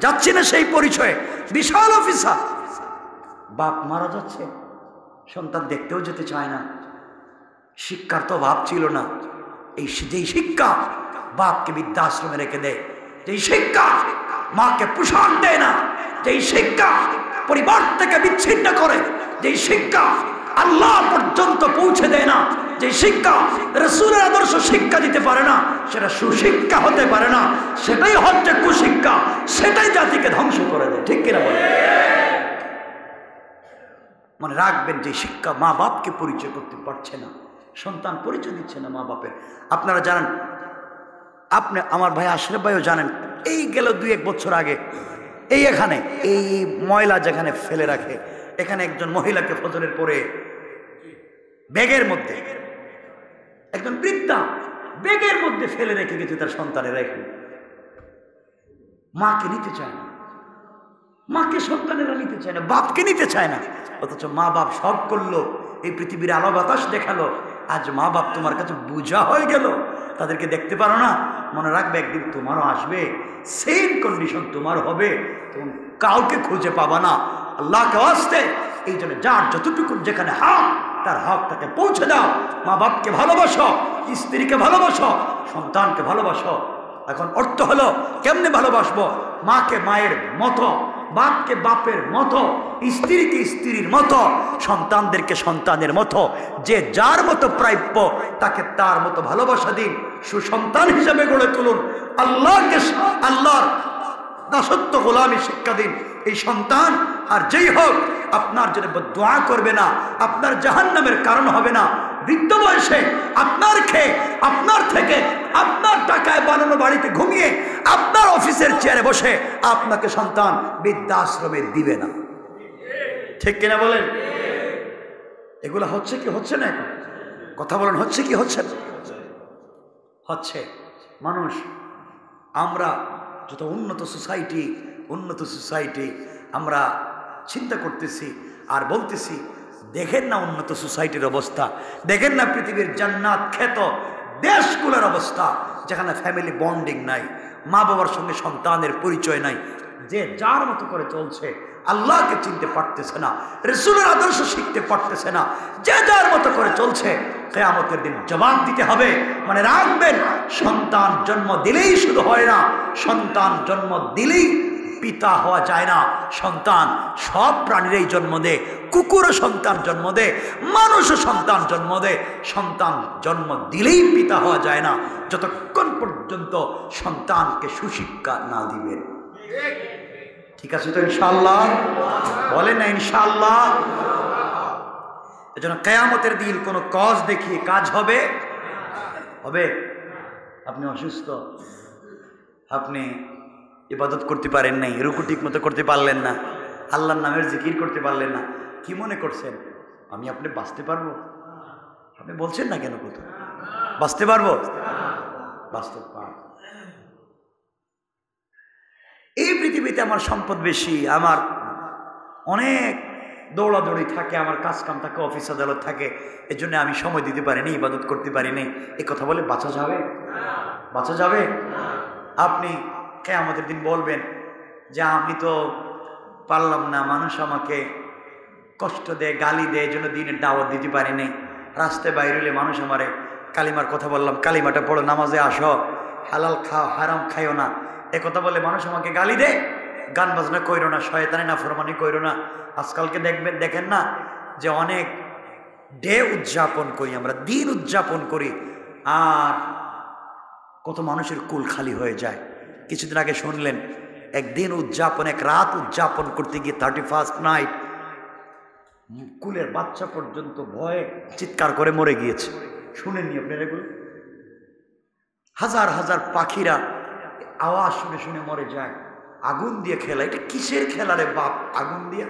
যাচ্ছে না সেই পরিচয়ে, বিশাল অফিসার। বাপ মারা যাচ্ছে, সন্তান দেখতেও যেতে চায় না। শিক্ষার তো অভাব ছিল না, এই যেই শিক্ষা বাপকে বৃদ্ধাশ্রমে রেখে দেয়, যেই শিক্ষা মাকে পোষণ দেয় না, যেই শিক্ষা পরিবার থেকে বিচ্ছিন্ন করে, যেই শিক্ষা আল্লাহ পর্যন্ত পৌঁছে দেয় না, যে শিক্ষা রাসূলের আদর্শ শিক্ষা দিতে পারে না, সেটা সুশিক্ষা হতে পারে না, সেটাই হচ্ছে কুশিক্ষা, সেটাই জাতিকে ধ্বংস করে দেয়। ঠিক কিনা বলে? মনে রাখবেন, যে শিক্ষা মা বাপকে পরিচয় করতে পারছে না, সন্তান পরিচয় দিচ্ছে না মা বাপের। আপনারা জানেন, আপনি আমার ভাই আশরাফ ভাইও জানেন, এই গেল 2-1 বছর আগে এখানে এই ময়লা যেখানে ফেলে রাখে, এখানে একজন মহিলাকে ফজরের পরে ব্যাগের মধ্যে, একজন বৃদ্ধা ব্যাগের মধ্যে ফেলে রেখে গেছে তার সন্তানের রেখে। মাকে নিতে চায় না, মাকে সন্তানেরা নিতে চায় না, বাপকে নিতে চায় না, অথচ মা বাপ সব করলো, এই পৃথিবীর আলো বাতাস দেখালো, আজ মা বাপ তোমার কাছে বোঝা হয়ে গেল, তাদেরকে দেখতে পারো না। মনে রাখবে, একদিন তোমারও আসবে, সেম কন্ডিশন তোমার হবে, তুমি কাউকে খুঁজে পাবা না। আল্লাহকে ওয়াস্তে এই জন্য যার যতটুকু যেখানে হক, তার হক তাকে পৌঁছে দাও। মা বাপকে ভালোবাসো, স্ত্রীকে ভালোবাসো, সন্তানকে ভালোবাসো। এখন অর্থ হলো কেমনে ভালোবাসবো? মাকে মায়ের মতো, বাপকে বাপের মতো, স্ত্রীকে স্ত্রীর মতো, সন্তানদেরকে সন্তানের মতো, যে যার মতো প্রাপ্য তাকে তার মতো ভালোবাসা দিন, সুসন্তান হিসেবে গড়ে তুলুন, আল্লাহকে আল্লাহর দাসত্ব গোলামি শিক্ষা দিন। এই সন্তান আর যেই হোক আপনার জন্য দোয়া করবে না, আপনার জাহান্নামের কারণ হবে না। বৃদ্ধ বয়সে আপনার খেয়ে, আপনার থেকে, আপনার টাকায় বানানো বাড়িতে ঘুমিয়ে, আপনার অফিসের চেয়ারে বসে আপনাকে সন্তান বৃদ্ধাশ্রমে দিবে না। ঠিক কিনা বলেন? এগুলো হচ্ছে কি হচ্ছে না? এখন কথা বলেন, হচ্ছে কি হচ্ছে না? হচ্ছে। মানুষ, আমরা যত উন্নত সোসাইটি আমরা চিন্তা করতেছি আর বলতেছি, দেখেন না উন্নত সোসাইটির অবস্থা, দেখেন না পৃথিবীর জান্নাত খ্যাত দেশগুলোর অবস্থা, যেখানে ফ্যামিলি বন্ডিং নাই, মা বাবার সঙ্গে সন্তানের পরিচয় নাই, যে যার মতো করে চলছে, আল্লাহকে চিনতে পারতেছে না, রাসূলের আদর্শ শিখতে পারতেছে না, যে যার মতো করে চলছে, কিয়ামতের দিন জবাব দিতে হবে। মানে রাখবেন, সন্তান জন্ম দিলেই শুধু হয় না, সন্তান জন্ম দিলেই পিতা হওয়া যায় না। সন্তান সব প্রাণীরই জন্ম দেয়, কুকুরও সন্তান জন্ম দেয়, মানুষও সন্তান জন্ম দেয়। সন্তান জন্ম দিলেই পিতা হওয়া যায় না, যতক্ষণ পর্যন্ত সন্তানকে সুশিক্ষা না দিবেন। ঠিক আছে তো ইনশাআল্লাহ? বলেন না ইনশাআল্লাহ? এজন্য কিয়ামতের দিন কোনো কজ দেখিয়ে কাজ হবে? আপনি অসুস্থ, আপনি ইবাদত করতে পারেন নাই, রুকু ঠিক মতো করতে পারলেন না, আল্লাহর নামের জিকির করতে পারলেন না, কি মনে করছেন আমি আপনি বাঁচতে পারবো? আপনি বলছেন না কেন? কোথাও বাঁচতে পারবো? বাঁচতে পারবো। এই পৃথিবীতে আমার সম্পদ বেশি, আমার অনেক দৌড়াদৌড়ি থাকে, আমার কাজ কাম থাকে, অফিস আদালত থাকে, এর জন্য আমি সময় দিতে পারিনি, ইবাদত করতে পারিনি। এই কথা বলে বাঁচা যাবে? বাঁচা যাবে? আপনি কিয়ামতের দিন বলবেন যে আমি তো পারলাম না, মানুষ আমাকে কষ্ট দেয়, গালি দেয়, এই জন্য দিনের দাওয়াত দিতে পারিনি। রাস্তায় বাইরে হলে মানুষ আমারে কালিমার কথা বললাম, কালিমাটা পড়ো, নামাজে আসো, হালাল খাও, হারাম খাইও না, এ কথা বলে মানুষ আমাকে গালি দেয়। গান বাজনা কইরো না, শয়তানি নাফরমানি কইরো না। আজকালকে দেখেন না যে অনেক ডে উদযাপন করি আমরা, দিন উদযাপন করি, আর কত মানুষের কুল খালি হয়ে যায়। কিছুদিন আগে শুনলেন একদিন উদযাপন, এক রাত উদযাপন করতে গিয়ে 31st নাইট কুলের বাচ্চা পর্যন্ত ভয়ে চিৎকার করে মরে গিয়েছে। শুনেননি আপনারা এগুলো? হাজার হাজার পাখিরা আওয়াজ শুনে শুনে মরে যায়। আগুন দিয়ে খেলা, এটা কিসের খেলা রে বাপ? আগুন দিয়ে।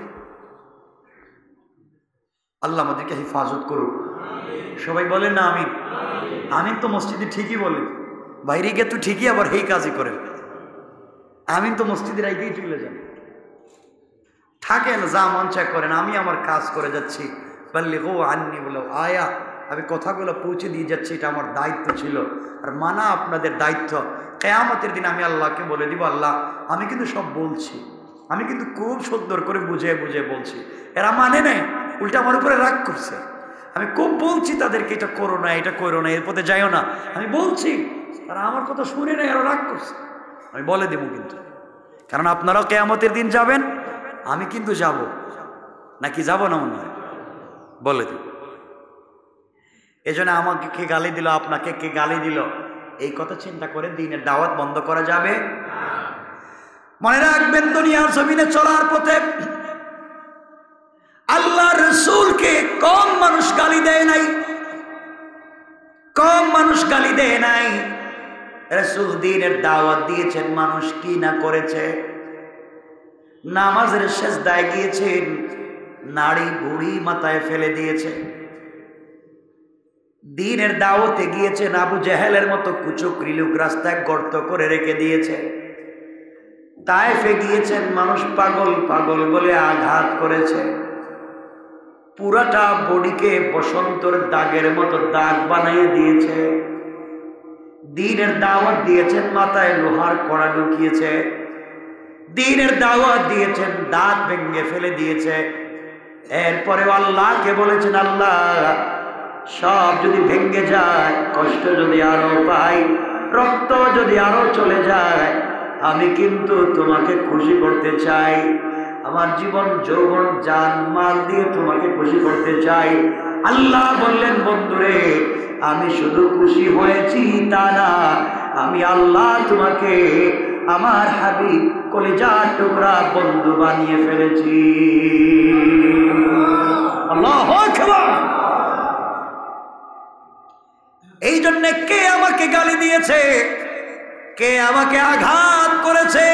আল্লাহ আমাদেরকে হেফাজত করুক। সবাই বলেন না আমিন? আমিন তো মসজিদে ঠিকই বলেন, বাইরে গিয়ে তো ঠিকই আবার এই কাজই করেন। আমিন তো মসজিদের আইতেই চলে যান, থাকেন যা মন চায় করেন, আমি আমার কাজ করে যাচ্ছি। বাল্লিগু আন্নি বলে আয়া, আমি কথাগুলো পৌঁছে দিয়ে যাচ্ছি, এটা আমার দায়িত্ব ছিল, আর মানা আপনাদের দায়িত্ব। কিয়ামতের দিন আমি আল্লাহকে বলে দিব, আল্লাহ আমি কিন্তু সব বলছি, আমি কিন্তু খুব সুন্দর করে বুঝে বুঝে বলছি, এরা মানে নেই, উল্টা আমার উপরে রাগ করছে। আমি খুব বলছি তাদেরকে এটা করো না, এটা করো না, এর পথে যাইও না, আমি বলছি, তারা আমার কথা শুনে নেই, আরো রাগ করছে। আমি বলে দেবো কিন্তু, কারণ আপনারাও কিয়ামতের দিন যাবেন, আমি কিন্তু যাব, নাকি যাব না মনে হয়, বলে দেব। এজন্য আমাকে কে গালি দিল, আপনাকে কে গালি দিল, এই কথা চিন্তা করে দ্বীনের দাওয়াত বন্ধ করা যাবে? মনে রাখবেন, দুনিয়ার জমিনে চলার পথে আল্লাহর রাসূলকে কম মানুষ গালি দেয় নাই, কম মানুষ গালি দেয় নাই। রাসূল দ্বীনের দাওয়াত দিয়েছেন, মানুষ কি না করেছে। নামাজের সেজদায় গিয়েছেন, নাড়ি বুড়ি মাথায় ফেলে দিয়েছে। দ্বীনের দাওয়াতে গিয়েছেন, আবু জেহেলের মতো কুচক্রী লোক রাস্তায় গর্ত করে রেখে দিয়েছে। তায়েফে গিয়েছেন, মানুষ পাগল পাগল বলে আঘাত করেছে, পুরাটা বডিকে বসন্তর দাগের মতো দাগ বানিয়ে দিয়েছে। দ্বীনের দাওয়াত দিয়েছেন, মাথায় লোহার কড়া ঢুকিয়েছে। দ্বীনের দাওয়াত দিয়েছেন, দাঁত ভেঙে ফেলে দিয়েছে। এরপরে আল্লাহকে বলেছেন, আল্লাহ সব যদি ভেঙে যায়, কষ্ট যদি আরো পাই, রক্ত যদি আরো চলে যায়, আমি কিন্তু তোমাকে খুশি করতে চাই, আমার জীবন যৌবন জান মাল দিয়ে তোমাকে খুশি করতে চাই। আল্লাহ বললেন, বন্ধুরে, আমি শুধু খুশি হয়েছি তা না, আমি আল্লাহ তোমাকে আমার হাবিব কলিজার টুকরা বন্ধু বানিয়ে ফেলেছি। আল্লাহু আকবার। এই জন্য কে আমাকে গালি দিয়েছে, কে আমাকে আঘাত করেছে,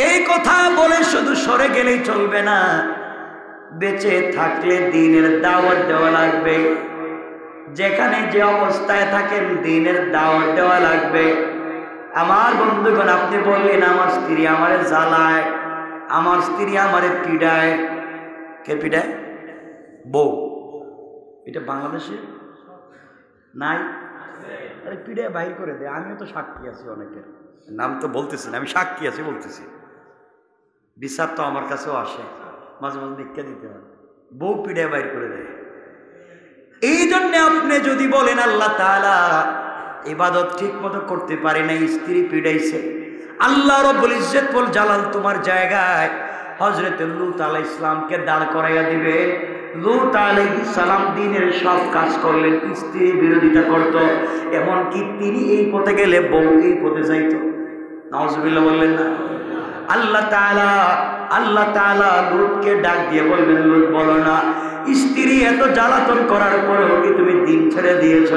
এই কথা বলে শুধু সরে গেলেই চলবে না, বেঁচে থাকলে দ্বীনের দাওয়াত দেওয়া লাগবে। যেখানে যে অবস্থায় থাকেন দ্বীনের দাওয়াত দেওয়া লাগবে। আমার বন্ধুগণ, আপনি বললেন আমার স্ত্রী আমারে জ্বালায়, আমার স্ত্রী আমারে পিডায়। কে পিডায়? বউ। এটা বাংলাদেশে নাই? আরে পিডায় বাইর করে দেয়। আমিও তো সাক্ষী আছি, অনেকের নাম তো বলতেছি না, আমি সাক্ষী আছি বলতেছি। বিচার তো আমার কাছেও আসে, মাঝে মাঝে ভিক্ষা দিতে হয়, বউ পিডায় বাইর করে দেয়। এই জন্য আপনি যদি বলেন আল্লাহ তাআলা ইবাদত ঠিক মতো করতে পারে না, স্ত্রী পিডাইছে, আল্লাহ রাব্বুল ইজ্জত ওয়াল জালাল তোমার জায়গায় হযরত লূত আলাইহিস সালামকে দাঁড় করাইয়া দিবে। লূত আলাইহিস সালাম দ্বীনের সব কাজ করলেন, স্ত্রী বিরোধিতা করত, এমনকি তিনি এই পথে গেলে বউ এই পথে যাইত। নাউজুবিল্লাহ বললেন না? আল্লাহ তাআলা লূতকে ডাক দিয়ে বলবেন, লূত বলো না, স্ত্রী এত জ্বালাতন করার পরেও কি তুমি দ্বীন ছেড়ে দিয়েছ?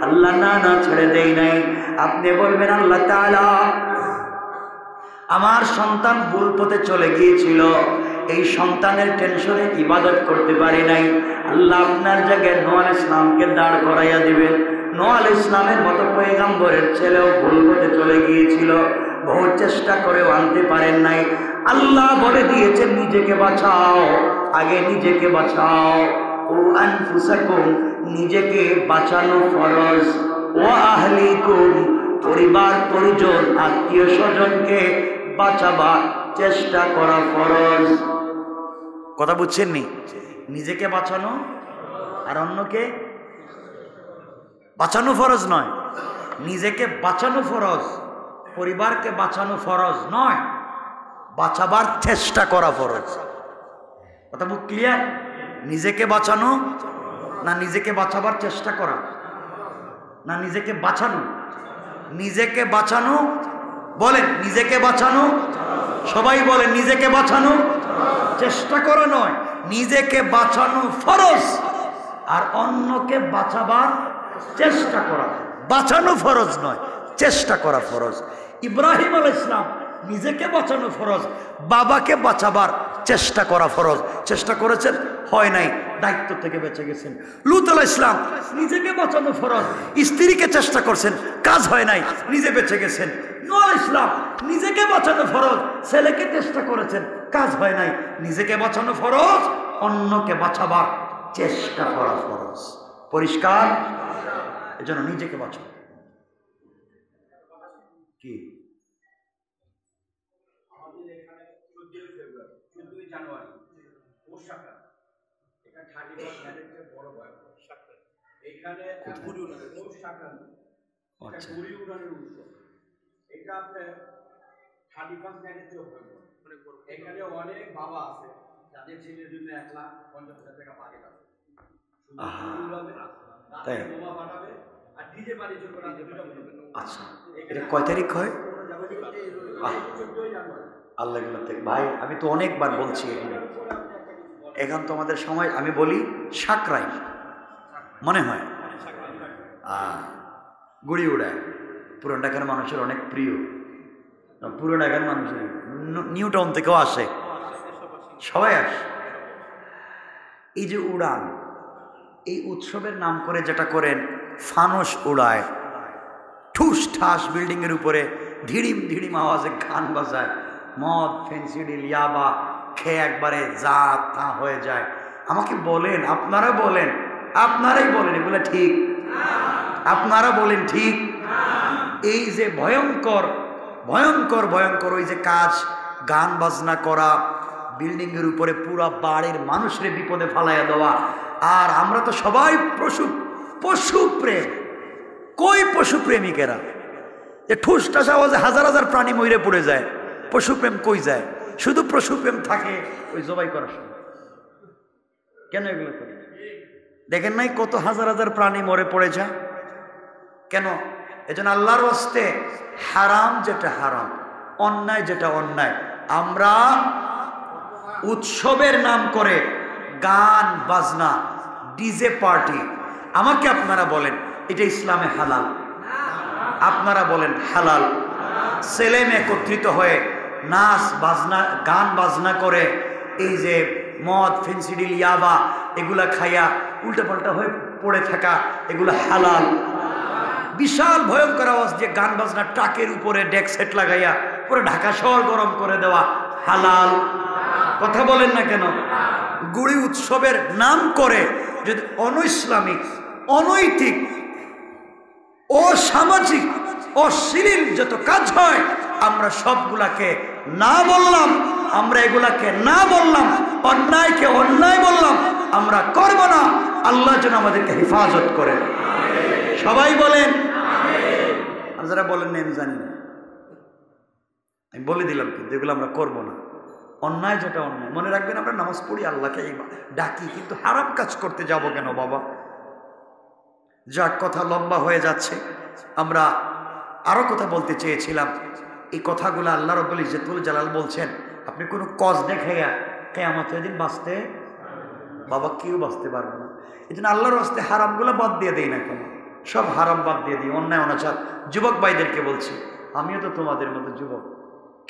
আল্লাহ না না, ছেড়ে দেই নাই। আপনি বলবেন, আল্লাহ তাআলা আমার সন্তান ভুল পথে চলে গিয়েছিল, এই সন্তানের টেনশনে ইবাদত করতে পারি নাই। আল্লাহ আপনার জায়গায় নূহ আলাইহিস সালামকে দাঁড় করাইয়া দিবেন। নূহ আলাইহিস সালামের মতো পয়গম্বরের ছেলেও ভুল পথে চলে গিয়েছিল, বহু চেষ্টা করেও আনতে পারেন নাই। আল্লাহ বলে দিয়েছেন, নিজেকে বাঁচাও, আগে নিজেকে বাঁচাও। ও আনফুসাকুম, নিজেকে বাঁচানো ফরজ। ও আহলিকুম, পরিবার পরিজন আত্মীয় স্বজনকে বাঁচাবার চেষ্টা করা ফরজ। কথা বুঝছেন নি? নিজেকে বাঁচানো আর অন্যকে বাঁচানো ফরজ নয়, নিজেকে বাঁচানো ফরজ, পরিবারকে বাঁচানো ফরজ নয়, বাঁচাবার চেষ্টা করা ফরজ। কথা বুঝ ক্লিয়ার? নিজেকে বাঁচানো না নিজেকে বাঁচাবার চেষ্টা করা, না নিজেকে বাঁচানো? নিজেকে বাঁচানো, বলেন নিজেকে বাঁচানো, সবাই বলেন নিজেকে বাঁচানো, চেষ্টা করা নয়, নিজেকে বাঁচানো ফরজ আর অন্যকে বাঁচাবার চেষ্টা করা। বাঁচানো ফরজ নয়, চেষ্টা করা ফরজ। ইব্রাহিম আলাইহিস সালাম নিজেকে বাঁচানো ফরজ, বাবাকে বাঁচাবার চেষ্টা করা ফরজ। চেষ্টা করেছেন, হয় নাই, দায়িত্ব থেকে বেঁচে গেছেন। লূত আলাইহিস সালাম নিজেকে বাঁচানো ফরজ, স্ত্রীকে চেষ্টা করছেন, কাজ হয় নাই, নিজে বেঁচে গেছেন। নূহ আলাইহিস সালাম নিজেকে বাঁচানো ফরজ, ছেলেকে চেষ্টা করেছেন, কাজ হয় নাই, নিজেকে বাঁচানো ফরজ, অন্যকে বাঁচাবার চেষ্টা করা ফরজ। পরিষ্কার? এজন্য নিজেকে বাঁচাও। কি এখানে অনেক বাবা আছে যাদের ছেলের জন্য 1,50,000 টাকা বাজেট আছে, আচ্ছা এটা কয় তারিখ হয়? আল্লাহ ভাই আমি তো অনেকবার বলছি এখানে, এখন তো আমাদের সময়, আমি বলি সাকরাই মনে হয় গুড়ি উড়ায়, পুরান ঢাকার মানুষের অনেক প্রিয়, পুরো ঢাকার মানুষের, নিউ টাউন থেকেও আসে, সবাই আসে। এই যে উড়ান, এই উৎসবের নাম করে যেটা করেন, ফানুস উড়ায়, ঠুস ঠাস বিল্ডিং এর উপরে ধিড়িম ধিড়িম আওয়াজে গান বাজায়, মদ ফেন্সিডিল ইয়াবা খেয়ে একবারে যা তা হয়ে যায়। আমাকে বলেন, আপনারা বলেন, আপনারাই বলেন এগুলো ঠিক? আপনারা বলেন ঠিক? এই যে ভয়ঙ্কর ভয়ঙ্কর ভয়ঙ্কর ওই যে কাজ, গান বাজনা করা, বিল্ডিং এর উপরে পুরা বাড়ির মানুষের বিপদে ফালাইয়া দেওয়া, আর আমরা তো সবাই পশু প্রেম। কই পশু প্রেমিকেরা? যে ঠুস ঠাস আওয়াজে হাজার হাজার প্রাণী মরে পড়ে যায়, পশু প্রেম কই যায়? শুধু পশু প্রেম থাকে ওই জবাই করার সময়। কেন এগুলো করে? দেখেন নাই কত হাজার হাজার প্রাণী মরে পড়ে যায় কেন? এজন্য আল্লাহর ওয়াস্তে হারাম যেটা হারাম, অন্যায় যেটা অন্যায়, আমরা উৎসবের নাম করে গান বাজনা, ডিজে পার্টি, আমাকে আপনারা বলেন এটা ইসলামে হালাল? আপনারা বলেন হালাল? ছেলে মেয়ে একত্রিত হয়ে নাচ বাজনা, গান বাজনা করে, এই যে মদ ফেন্সিডিল ইয়াবা এগুলা খাইয়া উল্টাপাল্টা হয়ে পড়ে থাকা, এগুলো হালাল? বিশাল ভয়ঙ্কর আওয়াজ দিয়ে গান বাজনা, ট্রাকের উপরে ডেক সেট লাগাইয়া পুরো ঢাকা শহর গরম করে দেওয়া, হালাল? কথা বলেন না কেন? গুড়ি উৎসবের নাম করে যদি অনৈসলামিক, অনৈতিক, অসামাজিক, অশ্লীল যত কাজ হয়, আমরা সবগুলাকে না বললাম, আমরা এগুলাকে না বললাম, অন্যায়কে অন্যায় বললাম, আমরা করব না। আল্লাহ যেন আমাদেরকে হেফাজত করেন। সবাই বলেন। আর যারা বলেন না আমি জানি না, আমি বলে দিলাম, কিন্তু এগুলো আমরা করব না। অন্যায় যেটা অন্যায়, মনে রাখবেন আমরা নামাজ পড়ি, আল্লাহকে ডাকি, কিন্তু হারাম কাজ করতে যাব কেন বাবা? যাক, কথা লম্বা হয়ে যাচ্ছে, আমরা আরো কথা বলতে চেয়েছিলাম। এই কথাগুলো আল্লাহ রাব্বুল ইজ্জতুল জালাল বলছেন, আপনি কোনো কজ দেখাইয়া কিয়ামতের দিন বাঁচতে, বাবা কেউ বাঁচতে পারবে না। এই জন্য আল্লাহর রাস্তায় হারামগুলো বাদ দিয়ে দেই না কেন? সব হারাম বাদ দিয়ে দিই, অন্যায় অনাচার। যুবক ভাইদেরকে বলছি, আমিও তো তোমাদের মতো যুবক,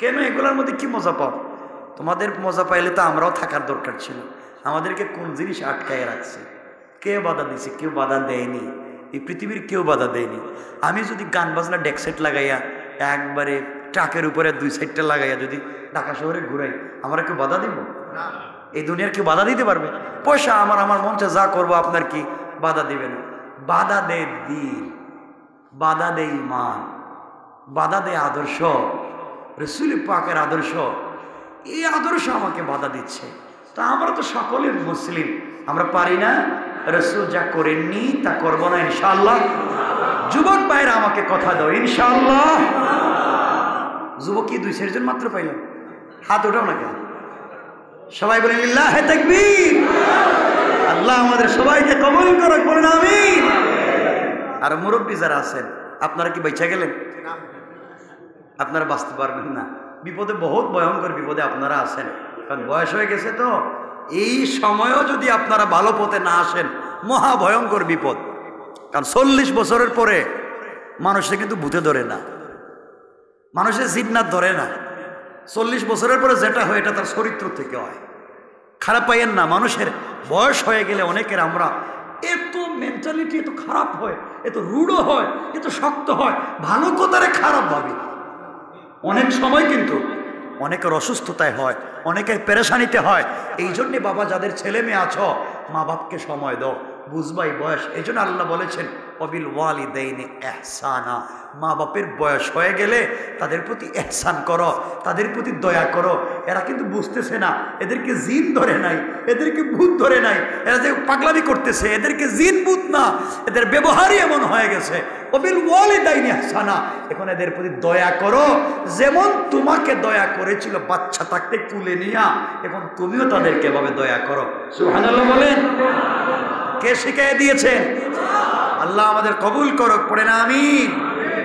কেন এগুলোর মধ্যে কি মজা পাও? তোমাদের মজা পাইলে তো আমরাও থাকার দরকার ছিল। আমাদেরকে কোন জিনিস আটকায় রাখছে? কে বাধা দিছে? কেউ বাধা দেয়নি, এই পৃথিবীর কেউ বাধা দেয়নি। আমি যদি গান বাজনা ডেক সেট লাগাইয়া একবারে ট্রাকের উপরে 2 সাইডটা লাগাইয়া যদি ঢাকা শহরে ঘুরাই, আমরা কেউ বাধা দিব? এই দুনিয়ার কেউ বাধা দিতে পারবে? পয়সা আমার মঞ্চে যা করবো, আপনার কি বাধা দিবে না? বাধা দেয় দিন, বাধা দেয় ইমান, বাধা দেয় আদর্শ, রাসূল পাকের আদর্শ। এই আদর্শ আমাকে বাধা দিচ্ছে। তা আমরা তো সকলের মুসলিম, আমরা পারি না? রাসূল যা করেননি তা করবো না ইনশাআল্লাহ। যুবক ভাইরা আমাকে কথা দাও ইনশাআল্লাহ। যুবক কি 2 জন মাত্র পাইলাম? হাত ওঠাও না কেন? সবাই বলেন লিল্লাহি তাকবীর। আল্লাহ আমাদের সবাইকে কবুল করুক, বলেন আমিন। আর মুরব্বী যারা আছেন, আপনারা কি বেঁচে গেলেন? আপনারা বাঁচতে পারবেন না। বিপদে, বহুত ভয়ঙ্কর বিপদে আপনারা আছেন, কারণ বয়স হয়ে গেছে তো। এই সময়ও যদি আপনারা ভালো পথে না আসেন, মহা ভয়ঙ্কর বিপদ। কারণ 40 বছরের পরে মানুষের কিন্তু ভূতে ধরে না, মানুষের জিন্নাত ধরে না। 40 বছরের পরে যেটা হয় এটা তার চরিত্র থেকে হয়। খারাপ পাইয়েন না, মানুষের বয়স হয়ে গেলে অনেকের আমরা এত মেন্টালিটি এত খারাপ হয়, এত রূঢ় হয়, এত শক্ত হয়, ভালো কথারে খারাপ ভাবে। অনেক সময় কিন্তু অনেকের অসুস্থতায় হয়, অনেকের পেরেশানিতে হয়। এই জন্যে বাবা, যাদের ছেলে মেয়ে আছো, মা বাপকে সময় দাও, বুঝবাই বয়স। এই জন্য আল্লাহ বলেছেন ওয়াবিল ওয়ালিদাইনি ইহসানা, মা বাপের বয়স হয়ে গেলে তাদের প্রতি ইহসান করো, তাদের প্রতি দয়া করো। এরা কিন্তু বুঝতেছে না, এদেরকে জিন ধরে নাই, এদেরকে ভূত ধরে নাই, এরা যে পাগলামি করতেছে এদেরকে জিন ভূত না, এদের ব্যবহারই এমন হয়ে গেছে। ওয়াবিল ওয়ালিদাইনি ইহসানা, এখন এদের প্রতি দয়া করো যেমন তোমাকে দয়া করেছিল বাচ্চা থাকতে কুলে নিয়া, এখন তুমিও তাদেরকে এভাবে দয়া করো। সুবহানাল্লাহ বলেন। কে শিখিয়ে দিয়েছেন? আল্লাহ আমাদের কবুল করুক, পড়েন আমিন।